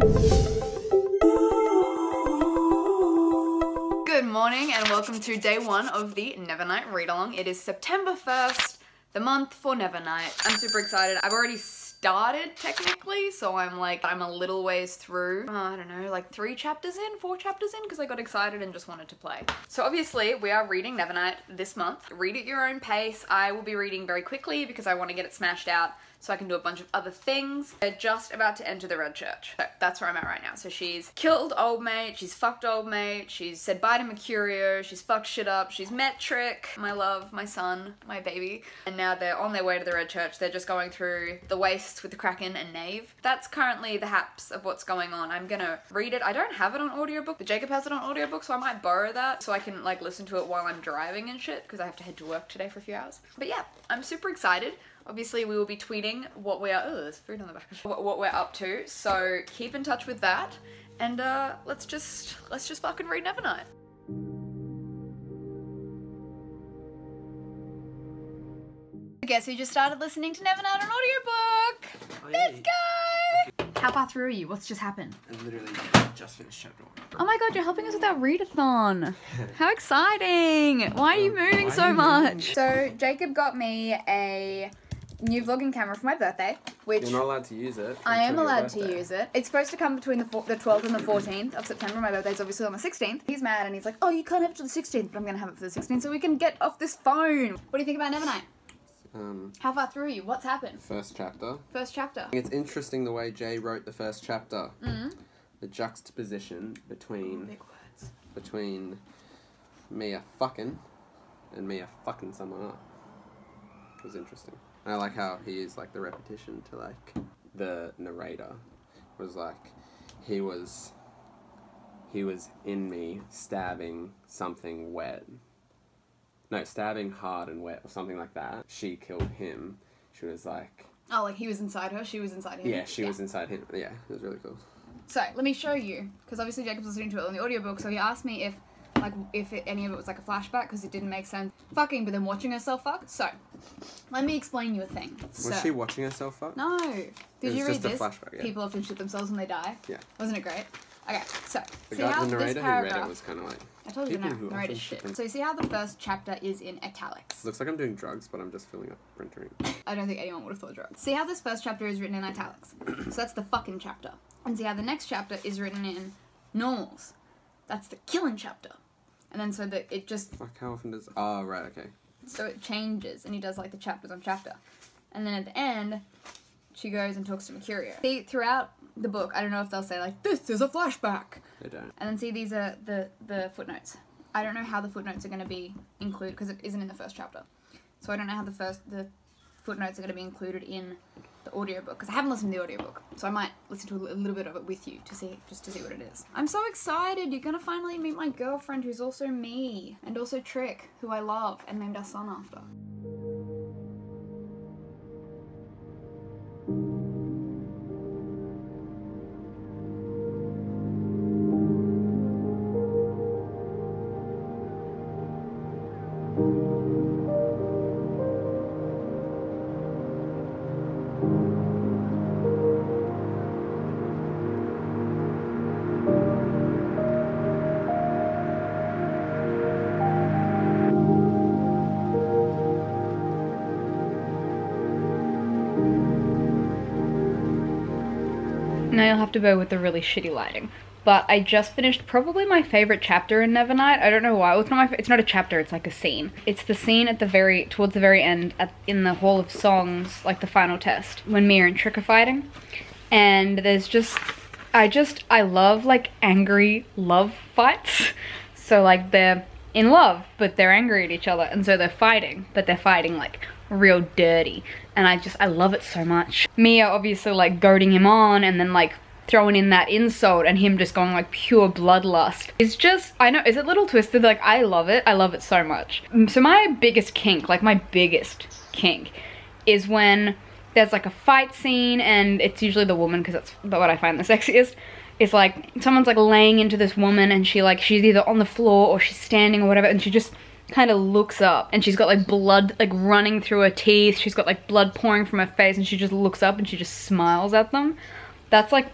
Good morning and welcome to day one of the Nevernight read-along. It is September 1st, the month for Nevernight. I'm super excited. I've already started technically, so I'm a little ways through. I don't know, like 4 chapters in, because I got excited and just wanted to play. So obviously we are reading Nevernight this month. Read at your own pace. I will be reading very quickly because I want to get it smashed out so I can do a bunch of other things. They're just about to enter the Red Church. So that's where I'm at right now. So she's killed old mate, she's fucked old mate, she's said bye to Mercurio, she's fucked shit up, she's met Trick, my love, my son, my baby. And now they're on their way to the Red Church. They're just going through the wastes with the Kraken and Knave. That's currently the haps of what's going on. I'm gonna read it. I don't have it on audiobook, but Jacob has it on audiobook, so I might borrow that so I can like listen to it while I'm driving and shit, because I have to head to work today for a few hours. But yeah, I'm super excited. Obviously we will be tweeting what we are, oh there's food on the back, what we're up to, so keep in touch with that, and let's just fucking read Nevernight. Guess who just started listening to Nevernight on audiobook? Oh, Let's go! How far through are you? What's just happened? I literally just finished chapter 1. Oh my god, you're helping us with our readathon! How exciting! Why are you moving so much? So Jacob got me a new vlogging camera for my birthday, which... You're not allowed to use it. I am allowed to use it. It's supposed to come between the 12th and the 14th of September. My birthday's obviously on the 16th. He's mad and he's like, oh, you can't have it till the 16th, but I'm gonna have it for the 16th so we can get off this phone. What do you think about Nevernight? How far through are you? What's happened? First chapter. First chapter. It's interesting the way Jay wrote the first chapter. Mm-hmm. The juxtaposition between... Big words. Between Mia fucking and Mia fucking someone up. It was interesting. I like how he is like the repetition to like the narrator was like he was in me stabbing something wet. No, stabbing hard and wet or something like that. She killed him. She was like... Oh, like he was inside her, she was inside him? Yeah, she was inside him. Yeah, it was really cool. So, let me show you, because obviously Jacob's listening to it on the audiobook, so he asked me if any of it was like a flashback, because it didn't make sense fucking, but then watching herself fuck. So, let me explain you a thing. Was she watching herself fuck? No. Did you read this? Flashback, yeah. People often shoot themselves when they die? Yeah. Wasn't it great? Okay, so, the see how the narrator this paragraph... who read it was kind of like... I told you the narrator's shit. So you see how the first chapter is in italics? Looks like I'm doing drugs, but I'm just filling up printer ink. I don't think anyone would have thought drugs. See how this first chapter is written in italics? So that's the fucking chapter. And see how the next chapter is written in normals? That's the killing chapter. And then so that it just... Fuck, how often does... Oh, right, okay. So it changes, and he does like the chapters on chapter. And then at the end, she goes and talks to Mercurio. See, throughout the book, I don't know if they'll say like, this is a flashback. They don't. And then see, these are the footnotes. I don't know how the footnotes are going to be included, because it isn't in the first chapter. So I don't know how the footnotes are going to be included in the audiobook, because I haven't listened to the audiobook. So I might listen to a little bit of it with you to see, just to see what it is. I'm so excited! You're going to finally meet my girlfriend, who's also me, and also Trick, who I love and named our son after. Now you'll have to bear with the really shitty lighting. But I just finished probably my favorite chapter in Nevernight. I don't know why. Well, it's not a chapter, it's like a scene. It's the scene at towards the very end in the Hall of Songs, like the final test, when Mia and Trick are fighting. And there's just, I love like angry love fights. So like they're in love, but they're angry at each other. And so they're fighting, but they're fighting like real dirty. And I love it so much. Mia obviously like goading him on and then like throwing in that insult and him just going like pure bloodlust. It's just, I know, is it a little twisted? Like I love it so much. So my biggest kink, like my biggest kink, is when there's like a fight scene and it's usually the woman, because that's what I find the sexiest. It's like someone's like laying into this woman and she's either on the floor or she's standing or whatever, and she just kind of looks up and she's got like blood like running through her teeth, she's got like blood pouring from her face, and she just looks up and she just smiles at them. That's like,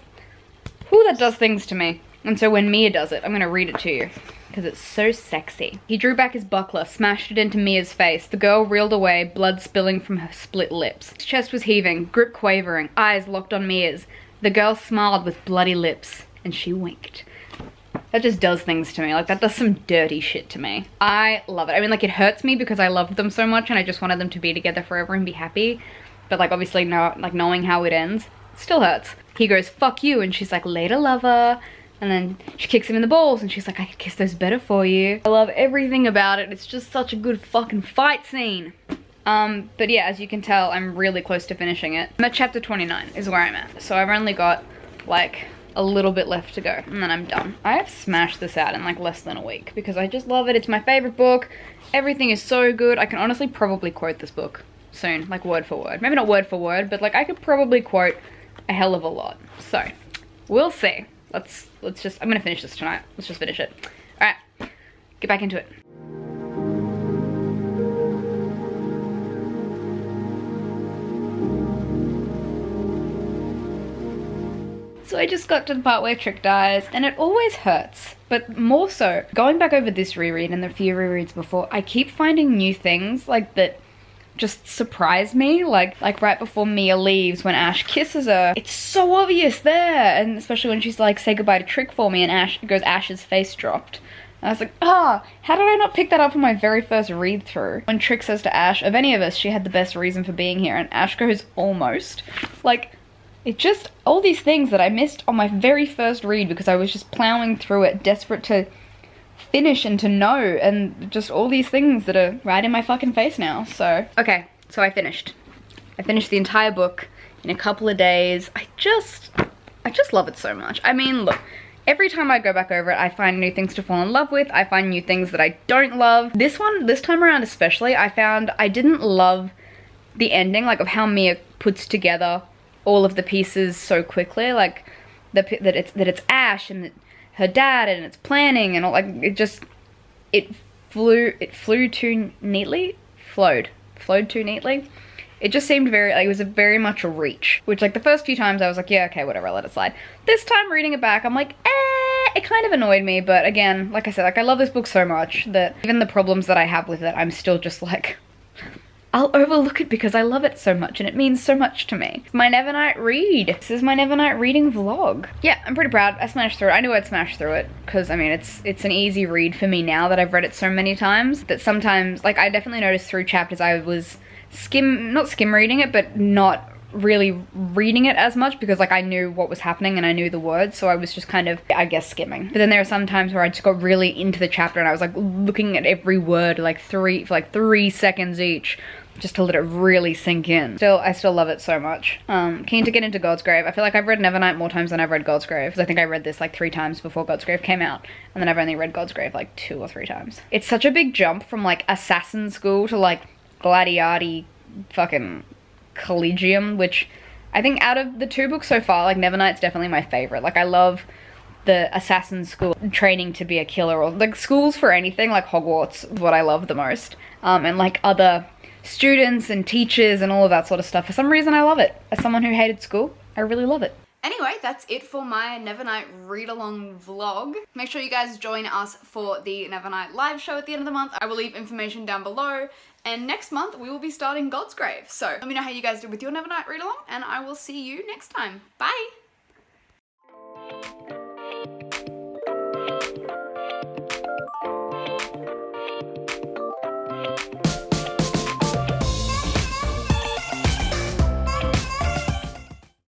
Ooh, that does things to me. And so when Mia does it, I'm gonna read it to you, because it's so sexy. He drew back his buckler, smashed it into Mia's face. The girl reeled away, blood spilling from her split lips. His chest was heaving, grip quavering, eyes locked on Mia's. The girl smiled with bloody lips, and she winked. That just does things to me. Like, that does some dirty shit to me. I love it. I mean, like, it hurts me because I loved them so much and I just wanted them to be together forever and be happy. But, like, obviously, no, like, knowing how it ends still hurts. He goes, fuck you, and she's like, later, lover. And then she kicks him in the balls and she's like, I could kiss those better for you. I love everything about it. It's just such a good fucking fight scene. But yeah, as you can tell, I'm really close to finishing it. I'm at chapter 29 is where I'm at. So I've only got, like, a little bit left to go and then I'm done. I have smashed this out in like less than a week because I just love it. It's my favorite book. Everything is so good. I can honestly probably quote this book soon, like word for word. Maybe not word for word, but like I could probably quote a hell of a lot. So we'll see. Let's just, I'm gonna finish this tonight. Let's just finish it. All right, get back into it. So I just got to the part where Trick dies, and it always hurts. But more so, going back over this reread and the few rereads before, I keep finding new things like that just surprise me. Like right before Mia leaves, when Ash kisses her, it's so obvious there. And especially when she's like, say goodbye to Trick for me, and Ash's face dropped. And I was like, how did I not pick that up on my very first read through? When Trick says to Ash, of any of us, she had the best reason for being here, and Ash goes, almost. Like, it just, all these things that I missed on my very first read because I was just plowing through it, desperate to finish and to know, and just all these things that are right in my fucking face now, so. Okay, so I finished the entire book in a couple of days. I just love it so much. I mean, look, every time I go back over it, I find new things to fall in love with. I find new things that I don't love. This time around especially, I found I didn't love the ending, like of how Mia puts together all of the pieces so quickly, like that it's Ash and her dad and it's planning and all, like it flowed too neatly. It just seemed very, like, it was very much a reach, which like the first few times I was like, yeah, okay, whatever, I'll let it slide. This time reading it back, I'm like, it kind of annoyed me, but again, like I said, like I love this book so much that even the problems that I have with it, I'm still just like, I'll overlook it because I love it so much and it means so much to me. My Nevernight read. This is my Nevernight reading vlog. Yeah, I'm pretty proud. I smashed through it. I knew I'd smash through it because, I mean, it's an easy read for me now that I've read it so many times that sometimes, like, I definitely noticed through chapters I was not skim reading it, but not really reading it as much because, like, I knew what was happening and I knew the words, so I was just kind of, I guess, skimming. But then there are some times where I just got really into the chapter and I was like looking at every word like for 3 seconds each, just to let it really sink in. I still love it so much. Keen to get into God's Grave. I feel like I've read Nevernight more times than I've read God's Grave, because I think I read this like 3 times before God's Grave came out, and then I've only read God's Grave like 2 or 3 times. It's such a big jump from like assassin school to like gladiati fucking collegium, which I think out of the 2 books so far, like Nevernight's definitely my favorite. Like I love the assassin school training to be a killer, or like schools for anything, like Hogwarts is what I love the most. And like other students and teachers and all of that sort of stuff. For some reason I love it. As someone who hated school, I really love it. Anyway, that's it for my Nevernight read-along vlog. Make sure you guys join us for the Nevernight live show at the end of the month. I will leave information down below. And next month, we will be starting God's Grave. So let me know how you guys did with your Nevernight read-along, and I will see you next time. Bye!